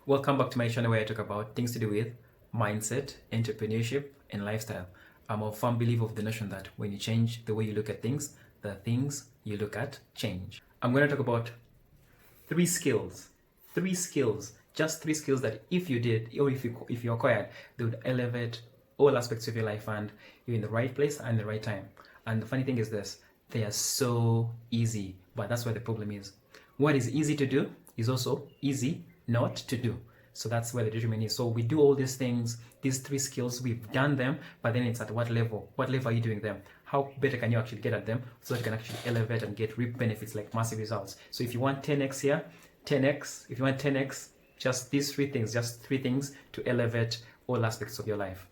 Welcome back to my channel where I talk about things to do with mindset, entrepreneurship, and lifestyle. I'm a firm believer of the notion that when you change the way you look at things, the things you look at change. I'm going to talk about three skills, just three skills that if you did, or if you acquired, they would elevate all aspects of your life and you're in the right place and the right time. And the funny thing is this, they are so easy, but that's where the problem is. What is easy to do is also easy not to do. So that's where the detriment is. So we do all these things, these three skills, we've done them, but then it's at what level? What level are you doing them? How better can you actually get at them so that you can actually elevate and get reap benefits like massive results? So if you want 10x here, 10x, if you want 10x, just these three things to elevate all aspects of your life.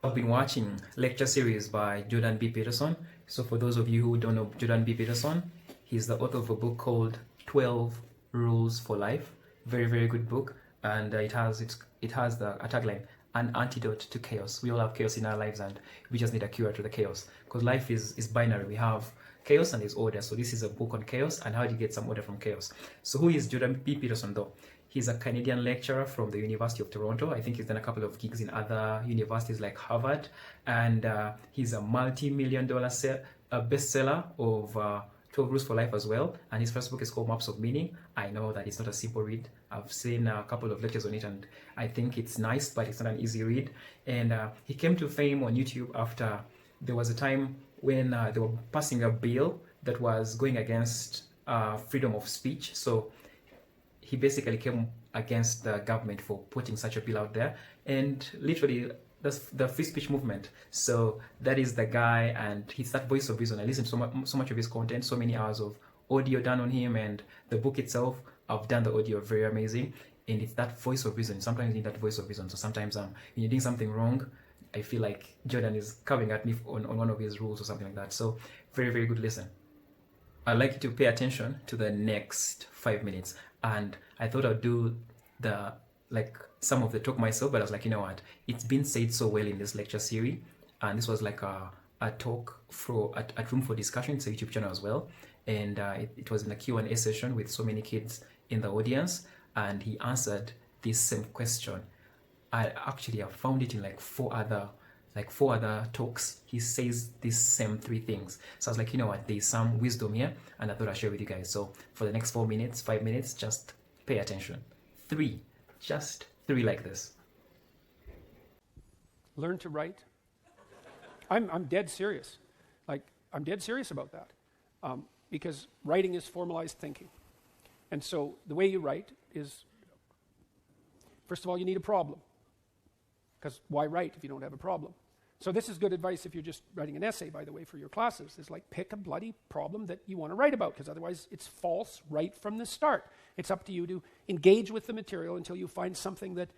I've been watching lecture series by Jordan B. Peterson. So for those of you who don't know Jordan B. Peterson, he's the author of a book called 12 Rules for Life. Very, very good book. And it has a tagline, an antidote to chaos. We all have chaos in our lives and we just need a cure to the chaos. Because life is binary. We have chaos and there's order. So this is a book on chaos and how do you get some order from chaos. So who is Jordan B. Peterson though? He's a Canadian lecturer from the University of Toronto. I think he's done a couple of gigs in other universities like Harvard. And he's a multi-million-dollar bestseller of 12 Rules for Life as well. And his first book is called Maps of Meaning. I know that it's not a simple read. I've seen a couple of lectures on it and I think it's nice, but it's not an easy read. And he came to fame on YouTube after there was a time when they were passing a bill that was going against freedom of speech. So he basically came against the government for putting such a bill out there. And literally, that's the free speech movement. So that is the guy, and he's that voice of reason. I listened to so much of his content, so many hours of audio done on him, and the book itself, I've done the audio, very amazing. And it's that voice of reason. Sometimes you need that voice of reason. So sometimes when you're doing something wrong, I feel like Jordan is coming at me on one of his rules or something like that. So very, very good listen. I'd like you to pay attention to the next 5 minutes. And I thought I'd do some of the talk myself, but I was like, you know what? It's been said so well in this lecture series. And this was like a talk at Room for Discussion. It's a YouTube channel as well. And it was in a Q&A session with so many kids in the audience. And he answered this same question. I found it in like four other talks. He says these same three things. So I was like, you know what, there's some wisdom here and I thought I'd share with you guys. So for the next 5 minutes, just pay attention. Just three like this. Learn to write. I'm dead serious. I'm dead serious about that. Because writing is formalized thinking. And so the way you write is, first of all, you need a problem. Because why write if you don't have a problem? So this is good advice if you're just writing an essay, by the way, for your classes. It's like pick a bloody problem that you want to write about, because otherwise it's false right from the start. It's up to you to engage with the material until you find something that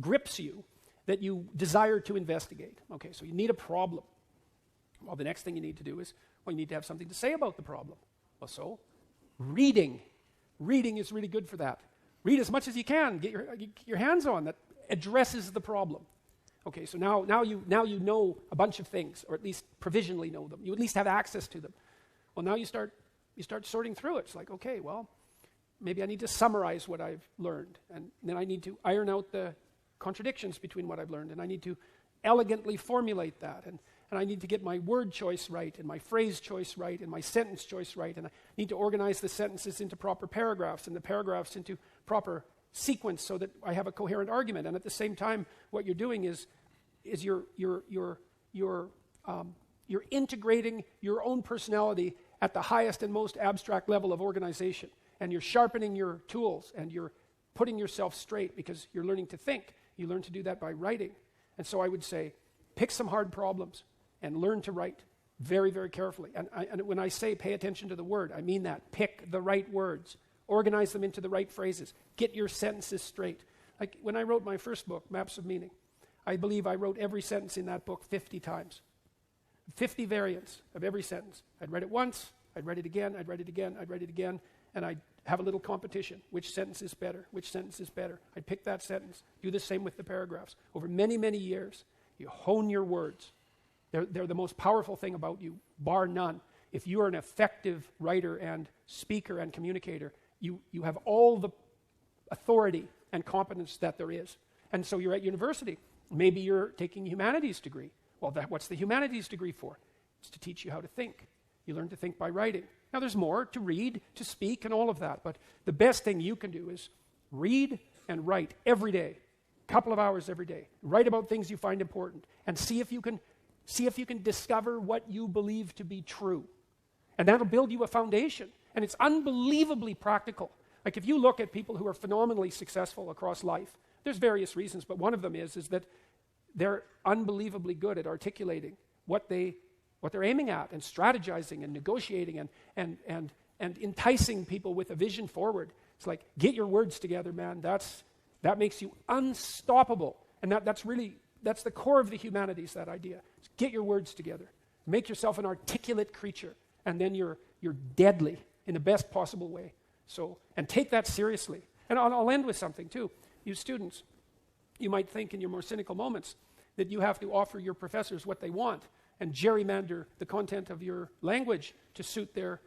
grips you, that you desire to investigate. Okay, so you need a problem. Well, the next thing you need to do is, you need to have something to say about the problem. Well, so reading. Reading is really good for that. Read as much as you can. Get your hands on that addresses the problem. Okay, so now you know a bunch of things, or at least provisionally know them. You at least have access to them. Well, now you start sorting through it. It's like, okay, well, maybe I need to summarize what I've learned, and then I need to iron out the contradictions between what I've learned, and I need to elegantly formulate that, and I need to get my word choice right, and my phrase choice right, and my sentence choice right, and I need to organize the sentences into proper paragraphs, and the paragraphs into proper sequence so that I have a coherent argument. And at the same time, what you're doing is you're integrating your own personality at the highest and most abstract level of organization. And you're sharpening your tools and you're putting yourself straight because you're learning to think. You learn to do that by writing. And so I would say, pick some hard problems and learn to write very, very carefully. And when I say pay attention to the word, I mean that. Pick the right words. Organize them into the right phrases. Get your sentences straight. Like when I wrote my first book, Maps of Meaning, I believe I wrote every sentence in that book 50 times. 50 variants of every sentence. I'd read it once, I'd read it again, I'd read it again, I'd read it again, and I'd have a little competition. Which sentence is better? Which sentence is better? I'd pick that sentence. Do the same with the paragraphs. Over many, many years, you hone your words. They're the most powerful thing about you, bar none. If you are an effective writer and speaker and communicator, you have all the authority and competence that there is. And so you're at university. Maybe you're taking a humanities degree. Well, what's the humanities degree for? It's to teach you how to think. You learn to think by writing. Now, there's more to read, to speak, and all of that. But the best thing you can do is read and write every day, a couple of hours every day. Write about things you find important, and see if you can discover what you believe to be true. And that'll build you a foundation. And it's unbelievably practical. Like if you look at people who are phenomenally successful across life, there's various reasons, but one of them is that they're unbelievably good at articulating what they're aiming at, and strategizing and negotiating and enticing people with a vision forward. It's like, get your words together, man. That makes you unstoppable. And that's the core of the humanities, that idea. It's get your words together. Make yourself an articulate creature, and then you're deadly in the best possible way. So, and take that seriously. And I'll end with something too. You students, you might think in your more cynical moments that you have to offer your professors what they want and gerrymander the content of your language to suit their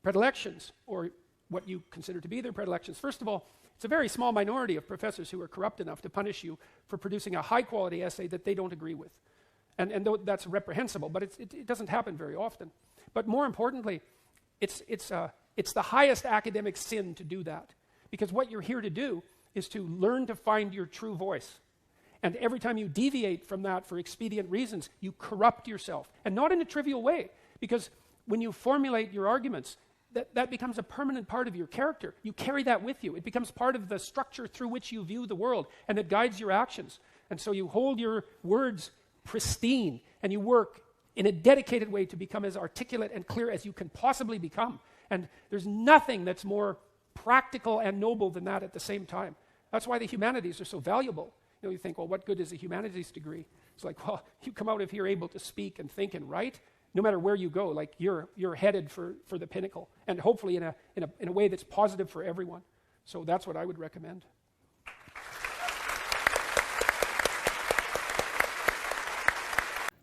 predilections, or what you consider to be their predilections. First of all, it's a very small minority of professors who are corrupt enough to punish you for producing a high-quality essay that they don't agree with. And though that's reprehensible, but it doesn't happen very often. But more importantly, it's the highest academic sin to do that. Because what you're here to do is to learn to find your true voice. And every time you deviate from that for expedient reasons, you corrupt yourself. And not in a trivial way, because when you formulate your arguments, that becomes a permanent part of your character. You carry that with you. It becomes part of the structure through which you view the world, and it guides your actions. And so you hold your words pristine, and you work in a dedicated way to become as articulate and clear as you can possibly become. And there's nothing that's more practical and noble than that at the same time. That's why the humanities are so valuable. You think, well, what good is a humanities degree? It's like, well, you come out of here able to speak and think and write, no matter where you go, like you're headed for the pinnacle, and hopefully in a way that's positive for everyone. So that's what I would recommend.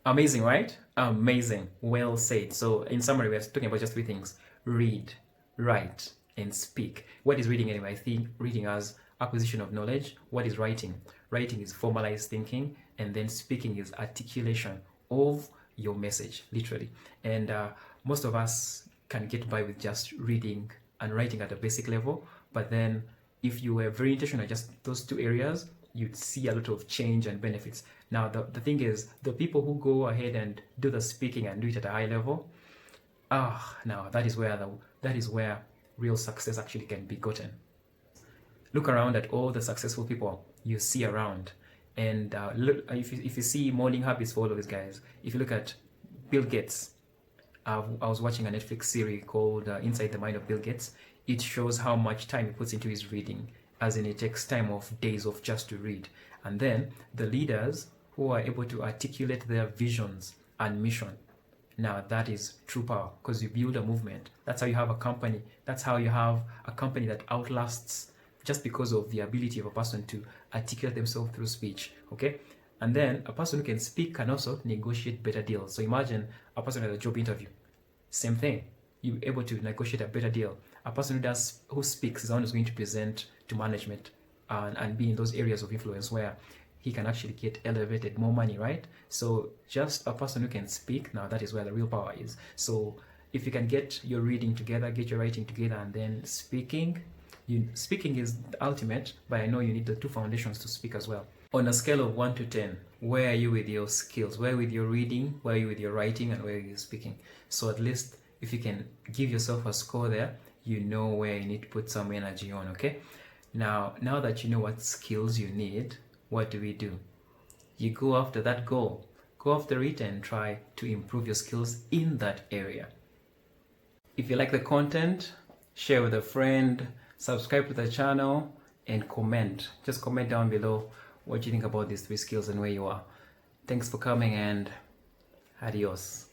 Amazing, right? Amazing. Well said. So in summary, we're talking about just three things: read, write, and speak. What is reading anyway? I think reading as acquisition of knowledge. What is writing? Writing is formalized thinking, and then speaking is articulation of your message, literally. And most of us can get by with just reading and writing at a basic level, but then if you were very intentional at just those two areas, you'd see a lot of change and benefits. Now, the thing is, the people who go ahead and do the speaking and do it at a high level, now that is where real success actually can be gotten. Look around at all the successful people you see around, and look, if you see morning habits for all of these guys. If you look at Bill Gates, I was watching a Netflix series called Inside the Mind of Bill Gates. It shows how much time he puts into his reading, as in it takes time of days of just to read. And then the leaders who are able to articulate their visions and mission. Now that is true power, because you build a movement. That's how you have a company. That's how you have a company that outlasts, just because of the ability of a person to articulate themselves through speech, okay? And then a person who can speak can also negotiate better deals. So imagine a person at a job interview. Same thing. You're able to negotiate a better deal. A person who speaks is the one who's going to present to management and be in those areas of influence where he can actually get elevated, more money, right? So just a person who can speak, now that is where the real power is. So if you can get your reading together, get your writing together, and then speaking is the ultimate, but I know you need the two foundations to speak as well. On a scale of 1 to 10, where are you with your skills? Where are you with your reading? Where are you with your writing? And where are you speaking? So at least if you can give yourself a score there, you know where you need to put some energy on, okay? Now that you know what skills you need, what do? You go after that goal. Go after it and try to improve your skills in that area. If you like the content, share with a friend, subscribe to the channel, and comment. Just comment down below what you think about these 3 skills and where you are. Thanks for coming, and adios.